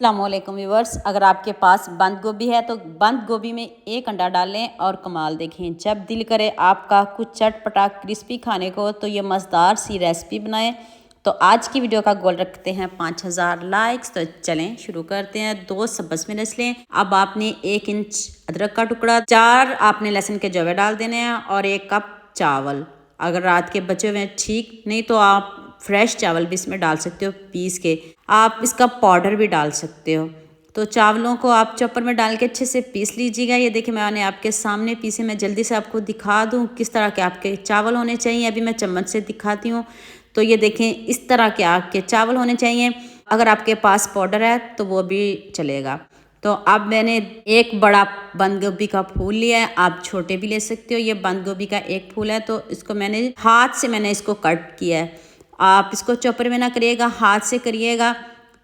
अस्सलामुअलैकुम व्यूवर्स, अगर आपके पास बंद गोभी है तो बंद गोभी में एक अंडा डालें और कमाल देखें। जब दिल करे आपका कुछ चटपटा क्रिस्पी खाने को तो ये मज़ेदार सी रेसिपी बनाएं। तो आज की वीडियो का गोल रखते हैं 5000 लाइक्स। तो चलें शुरू करते हैं। 2 सब्ज़ मिर्च लें। अब आपने 1 इंच अदरक का टुकड़ा, 4 आपने लहसुन के जवे डाल देने हैं और 1 कप चावल। अगर रात के बचे हुए ठीक, नहीं तो आप फ्रेश चावल भी इसमें डाल सकते हो पीस के। आप इसका पाउडर भी डाल सकते हो। तो चावलों को आप चॉपर में डाल के अच्छे से पीस लीजिएगा। ये देखिए मैंने आपके सामने पीसे। मैं जल्दी से आपको दिखा दूँ किस तरह के आपके चावल होने चाहिए। अभी मैं चम्मच से दिखाती हूँ। तो ये देखें इस तरह के आपके चावल होने चाहिए। अगर आपके पास पाउडर है तो वो भी चलेगा। तो अब मैंने एक बड़ा बंद गोभी का फूल लिया है, आप छोटे भी ले सकते हो। ये बंद गोभी का एक फूल है तो इसको मैंने हाथ से इसको कट किया है। आप इसको चॉपर में ना करिएगा, हाथ से करिएगा।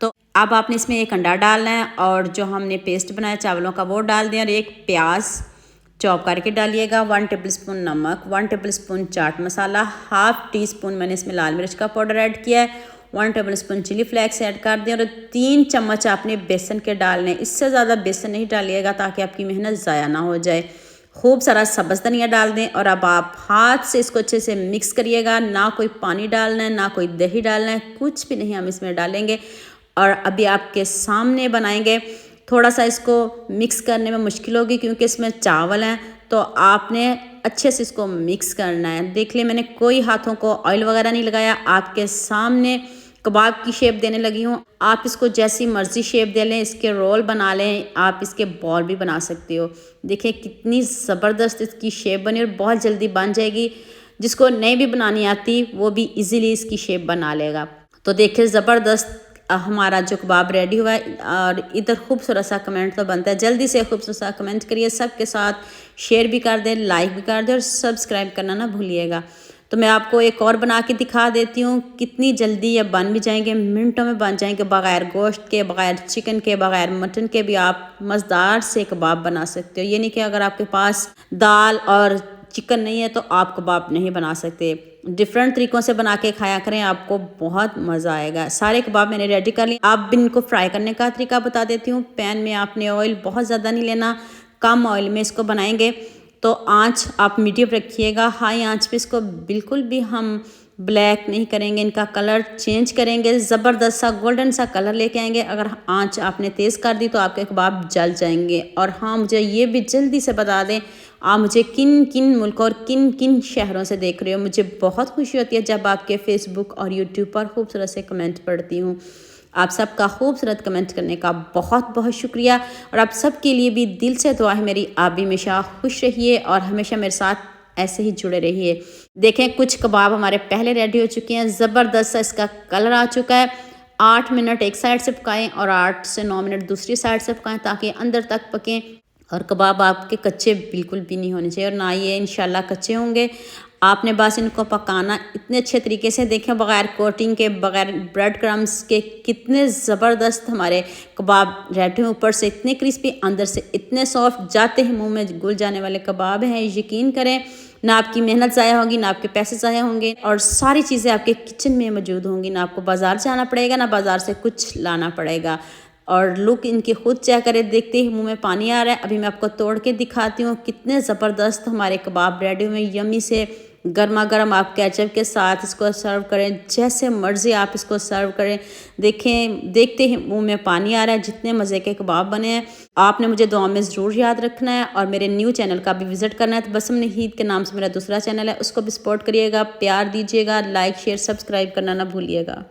तो अब आपने इसमें 1 अंडा डालना है और जो हमने पेस्ट बनाया चावलों का वो डाल दिया और 1 प्याज चॉप करके डालिएगा। 1 टेबलस्पून नमक, 1 tablespoon chaat masala, half tea spoon मैंने इसमें लाल मिर्च का पाउडर ऐड किया है, 1 टेबलस्पून चिली फ्लेक्स ऐड कर दिया और 3 चम्मच आपने बेसन के डालने। इससे ज़्यादा बेसन नहीं डालिएगा ताकि आपकी मेहनत ज़ाया ना हो जाए। खूब सारा सब्ज़ धनिया डाल दें और अब आप हाथ से इसको अच्छे से मिक्स करिएगा। ना कोई पानी डालना है, ना कोई दही डालना है, कुछ भी नहीं हम इसमें डालेंगे। और अभी आपके सामने बनाएंगे। थोड़ा सा इसको मिक्स करने में मुश्किल होगी क्योंकि इसमें चावल हैं, तो आपने अच्छे से इसको मिक्स करना है। देख लिया मैंने कोई हाथों को ऑयल वगैरह नहीं लगाया। आपके सामने कबाब की शेप देने लगी हूँ। आप इसको जैसी मर्ज़ी शेप दे लें, इसके रोल बना लें, आप इसके बॉल भी बना सकते हो। देखिए कितनी ज़बरदस्त इसकी शेप बनी और बहुत जल्दी बन जाएगी। जिसको नहीं भी बनानी आती वो भी इजीली इसकी शेप बना लेगा। तो देखिए ज़बरदस्त हमारा जो कबाब रेडी हुआ है। और इधर खूबसूरत सा कमेंट तो बनता है, जल्दी से खूबसूरत सा कमेंट करिए, सबके साथ शेयर भी कर दें, लाइक भी कर दें और सब्सक्राइब करना ना भूलिएगा। तो मैं आपको एक और बना के दिखा देती हूँ। कितनी जल्दी ये बन भी जाएंगे, मिनटों में बन जाएंगे। बग़ैर गोश्त के, बग़ैर चिकन के, बग़ैर मटन के भी आप मज़ेदार से कबाब बना सकते हो। ये नहीं कि अगर आपके पास दाल और चिकन नहीं है तो आप कबाब नहीं बना सकते। डिफरेंट तरीक़ों से बना के खाया करें, आपको बहुत मज़ा आएगा। सारे कबाब मैंने रेडी कर लिए। आप भी इनको फ्राई करने का तरीका बता देती हूँ। पैन में आपने ऑयल बहुत ज़्यादा नहीं लेना, कम ऑयल में इसको बनाएंगे। तो आंच आप मीडियम रखिएगा। हाई आंच पे इसको बिल्कुल भी हम ब्लैक नहीं करेंगे, इनका कलर चेंज करेंगे, ज़बरदस्त सा गोल्डन सा कलर लेके आएंगे। अगर आंच आपने तेज़ कर दी तो आपके कबाब जल जाएंगे। और हाँ, मुझे ये भी जल्दी से बता दें, आप मुझे किन किन मुल्कों और किन किन शहरों से देख रहे हो। मुझे बहुत खुशी होती है जब आपके फेसबुक और यूट्यूब पर खूबसूरत से कमेंट पढ़ती हूँ। आप सबका खूबसूरत कमेंट करने का बहुत बहुत शुक्रिया। और आप सब के लिए भी दिल से दुआ है मेरी, आप भी हमेशा खुश रहिए और हमेशा मेरे साथ ऐसे ही जुड़े रहिए। देखें कुछ कबाब हमारे पहले रेडी हो चुके हैं, ज़बरदस्त सा इसका कलर आ चुका है। 8 मिनट एक साइड से पकाएं और 8 से 9 मिनट दूसरी साइड से पकाएं ताकि अंदर तक पकें। और कबाब आपके कच्चे बिल्कुल भी नहीं होने चाहिए और ना ये इंशाल्लाह कच्चे होंगे। आपने बस इनको पकाना इतने अच्छे तरीके से, देखें बग़ैर कोटिंग के, बग़ैर ब्रेड क्रम्स के कितने ज़बरदस्त हमारे कबाब रेडी हैं। ऊपर से इतने क्रिस्पी, अंदर से इतने सॉफ्ट, जाते हैं मुंह में घुल जाने वाले कबाब हैं। यकीन करें ना आपकी मेहनत ज़ाया होगी, ना आपके पैसे ज़ाया होंगे और सारी चीज़ें आपके किचन में मौजूद होंगी। ना आपको बाज़ार जाना पड़ेगा, ना बाज़ार से कुछ लाना पड़ेगा। और लुक इनकी खुद चेक करें, देखते ही मुंह में पानी आ रहा है। अभी मैं आपको तोड़ के दिखाती हूँ कितने ज़बरदस्त हमारे कबाब रेडी हुए, यम्मी से। गर्मा गर्म आप केचप के साथ इसको सर्व करें, जैसे मर्ज़ी आप इसको सर्व करें। देखें देखते ही मुंह में पानी आ रहा है, जितने मज़े के कबाब बने हैं। आपने मुझे दुआ में ज़रूर याद रखना है और मेरे न्यू चैनल का भी विज़िट करना है। तो बसम नहीद के नाम से मेरा दूसरा चैनल है, उसको भी सपोर्ट करिएगा, प्यार दीजिएगा, लाइक शेयर सब्सक्राइब करना ना भूलिएगा।